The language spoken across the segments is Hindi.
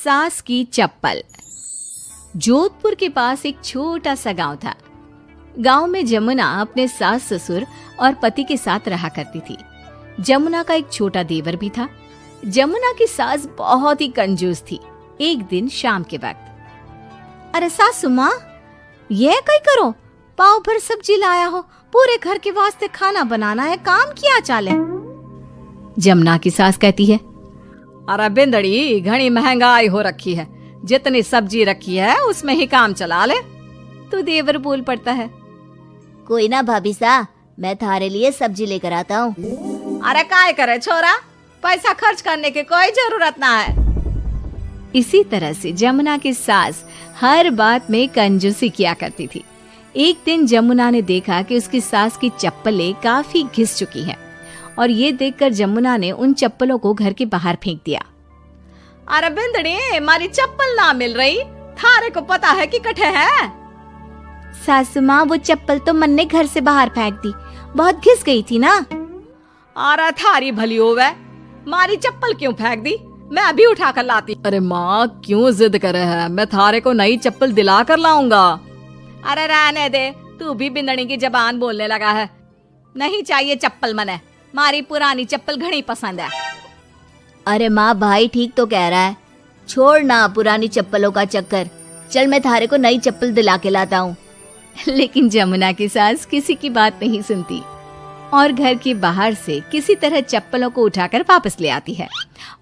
सास की चप्पल। जोधपुर के पास एक छोटा सा गांव था। गांव में जमुना अपने सास ससुर और पति के साथ रहा करती थी। जमुना का एक छोटा देवर भी था। जमुना की सास बहुत ही कंजूस थी। एक दिन शाम के वक्त, अरे सासू माँ, ये कई करो, पाव भर सब्जी लाया हो, पूरे घर के वास्ते खाना बनाना है, काम किया चाले। जमुना की सास कहती है, अरे बिंदड़ी, घनी महंगाई हो रखी है, जितनी सब्जी रखी है उसमें ही काम चला ले। तो देवर बोल पड़ता है, कोई ना भाभी सा, मैं थारे लिए सब्जी लेकर आता हूँ। अरे काय करे छोरा, पैसा खर्च करने की कोई जरूरत ना है। इसी तरह से जमुना की सास हर बात में कंजूसी किया करती थी। एक दिन जमुना ने देखा कि उसकी सास की चप्पलें काफी घिस चुकी हैं और ये देखकर जमुना ने उन चप्पलों को घर के बाहर फेंक दिया। अरे बिंदड़ी, हमारी चप्पल ना मिल रही, थारे को पता है कि कठे है। सासू माँ, वो चप्पल तो मन ने घर से बाहर फेंक दी, बहुत घिस गई थी ना। अरे थारी भली होवे, मारी चप्पल क्यों फेंक दी, मैं अभी उठा कर लाती। अरे माँ, क्यों जिद करे है, मैं थारे को नई चप्पल दिला कर लाऊंगा। अरे रहने दे, तू भी बिंदड़ी की जबान बोलने लगा है। नहीं चाहिए चप्पल मने, मारी पुरानी चप्पल घनी पसंद है। अरे माँ, भाई ठीक तो कह रहा है, छोड़ ना पुरानी चप्पलों का चक्कर, चल मैं थारे को नई चप्पल दिला के लाता हूँ। लेकिन जमुना की सास किसी की बात नहीं सुनती और घर के बाहर से किसी तरह चप्पलों को उठाकर वापस ले आती है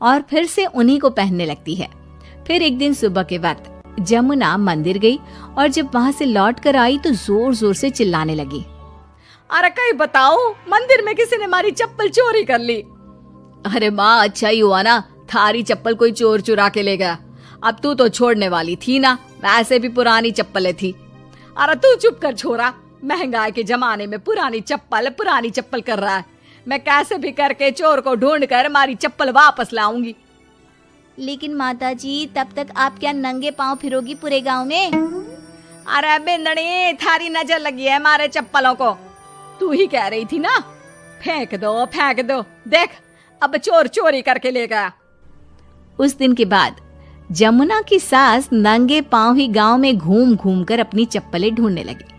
और फिर से उन्हीं को पहनने लगती है। फिर एक दिन सुबह के वक्त जमुना मंदिर गई और जब वहाँ से लौट कर आई तो जोर जोर से चिल्लाने लगी, अरे कहीं बताओ, मंदिर में किसी ने हमारी चप्पल चोरी कर ली। अरे माँ, अच्छा ही हुआ ना, थारी चप्पल कोई चोर चुरा के ले गया। अब तू तो छोड़ने वाली थी ना, वैसे भी पुरानी चप्पलें थी। अरे तू चुप कर छोरा, महंगाई के जमाने में पुरानी चप्पल कर रहा है। मैं कैसे भी करके चोर को ढूंढ कर हमारी चप्पल वापस लाऊंगी। लेकिन माता जी, तब तक आप क्या नंगे पांव फिरोगी पूरे गांव में? अरे बिंदड़ी, थारी नजर लगी है हमारे चप्पलों को, तू ही कह रही थी ना, फेंक दो, देख अब चोर चोरी करके ले गया। उस दिन के बाद जमुना की सास नंगे पांव ही गांव में घूम घूम कर अपनी चप्पलें ढूंढने लगी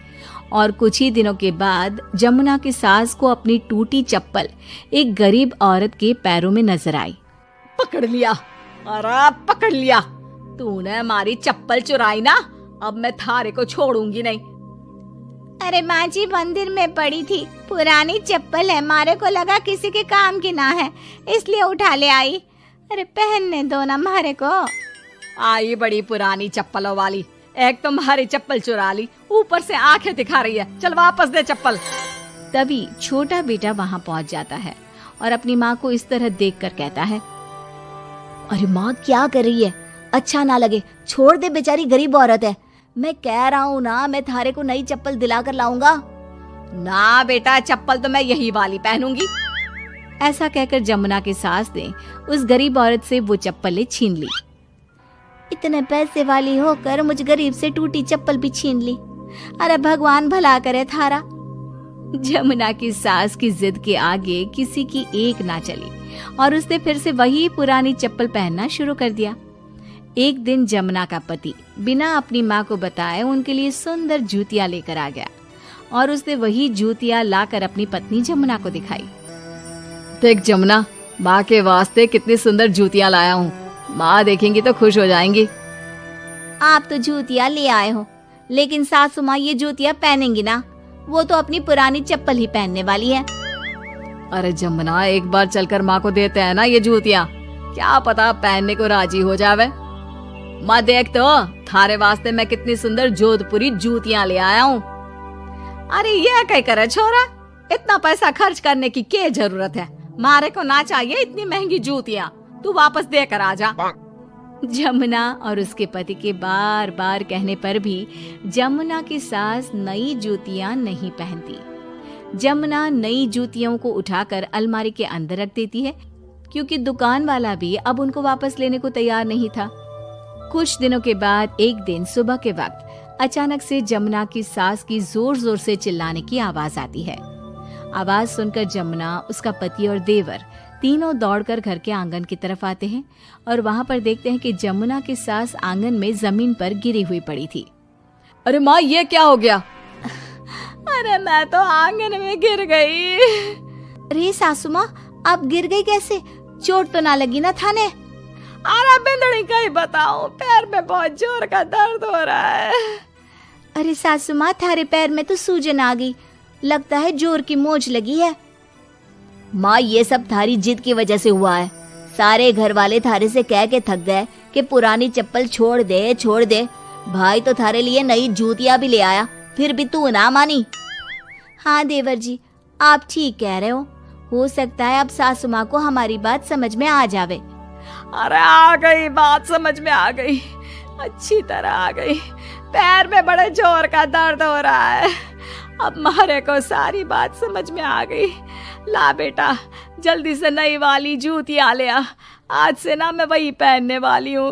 और कुछ ही दिनों के बाद जमुना की सास को अपनी टूटी चप्पल एक गरीब औरत के पैरों में नजर आई। पकड़ लिया, अरे पकड़ लिया, तूने हमारी चप्पल चुराई ना, अब मैं थारे को छोड़ूंगी नहीं। अरे माँ जी, मंदिर में पड़ी थी, पुरानी चप्पल है, मारे को लगा किसी के काम की ना है, इसलिए उठा ले आई। अरे पहनने दो ना मारे को। आई बड़ी पुरानी चप्पलों वाली, एक तो हमारी चप्पल चुरा ली, ऊपर से आंखें दिखा रही है, चल वापस दे चप्पल। तभी छोटा बेटा वहां पहुंच जाता है और अपनी माँ को इस तरह देखकर कहता है, अरे माँ, क्या कर रही है, अच्छा ना लगे, छोड़ दे, बेचारी गरीब औरत है। मैं कह रहा हूँ ना, मैं थारे को नई चप्पल दिला कर लाऊंगा। ना बेटा, चप्पल तो मैं यही वाली पहनूंगी। ऐसा कहकर जमुना की सास ने उस गरीब औरत से वो चप्पलें छीन ली। इतने पैसे वाली होकर मुझ गरीब से टूटी चप्पल भी छीन ली। अरे भगवान भला करे थारा। जमुना की सास की जिद के आगे किसी की एक ना चली और उसने फिर से वही पुरानी चप्पल पहनना शुरू कर दिया। एक दिन जमुना का पति बिना अपनी माँ को बताए उनके लिए सुंदर जूतियां लेकर आ गया और उसने वही जूतियां लाकर अपनी पत्नी जमुना को दिखाई। देख जमुना, माँ के वास्ते कितनी सुंदर जूतियां लाया हूँ, माँ देखेंगी तो खुश हो जाएंगी। आप तो जूतियां ले आए हो, लेकिन सासू माँ ये जूतियां पहनेंगी ना, वो तो अपनी पुरानी चप्पल ही पहनने वाली है। अरे जमुना, एक बार चलकर माँ को देते हैं ना ये जूतियां, क्या पता पहनने को राजी हो जावे। माँ देख तो, थारे वास्ते मैं कितनी सुंदर जोधपुरी जूतियां ले आया हूँ। अरे ये क्या करे छोरा, इतना पैसा खर्च करने की क्या जरूरत है, मारे को ना चाहिए इतनी महंगी जूतियां, तू वापस देकर आ जा। जमुना और उसके पति के बार बार कहने पर भी जमुना की सास नई जूतियां नहीं पहनती। जमुना नई जूतियों को उठाकर अलमारी के अंदर रख देती है क्योंकि दुकान वाला भी अब उनको वापस लेने को तैयार नहीं था। कुछ दिनों के बाद एक दिन सुबह के वक्त अचानक से जमुना की सास की जोर जोर से चिल्लाने की आवाज आती है। आवाज सुनकर जमुना, उसका पति और देवर तीनों दौड़कर घर के आंगन की तरफ आते हैं और वहां पर देखते हैं कि जमुना की सास आंगन में जमीन पर गिरी हुई पड़ी थी। अरे माँ, ये क्या हो गया? अरे मैं तो आंगन में गिर गई। अरे सासू माँ, आप गिर गई कैसे? चोट तो ना लगी ना थाने? अरे बिंदड़ी कहीं बताऊं, पैर में बहुत जोर का दर्द हो रहा है। अरे सासू माँ, थारे पैर में तो सूजन आ गई, लगता है जोर की मोच लगी है। माँ, ये सब थारी जिद की वजह से हुआ है। सारे घर वाले थारे से कह के थक गए कि पुरानी चप्पल छोड़ दे छोड़ दे। भाई तो थारे लिए नई जूतियां भी ले आया, फिर भी तू ना मानी। हाँ देवर जी, आप ठीक कह रहे हो सकता है अब सासू माँ को हमारी बात समझ में आ जावे। अरे आ गई, बात समझ में आ गई, अच्छी तरह आ गई। पैर में बड़े जोर का दर्द हो रहा है। अब मारे को सारी बात समझ में आ गई। ला बेटा, जल्दी से नई वाली जूतियां ले आ, आज से ना मैं वही पहनने वाली हूँ।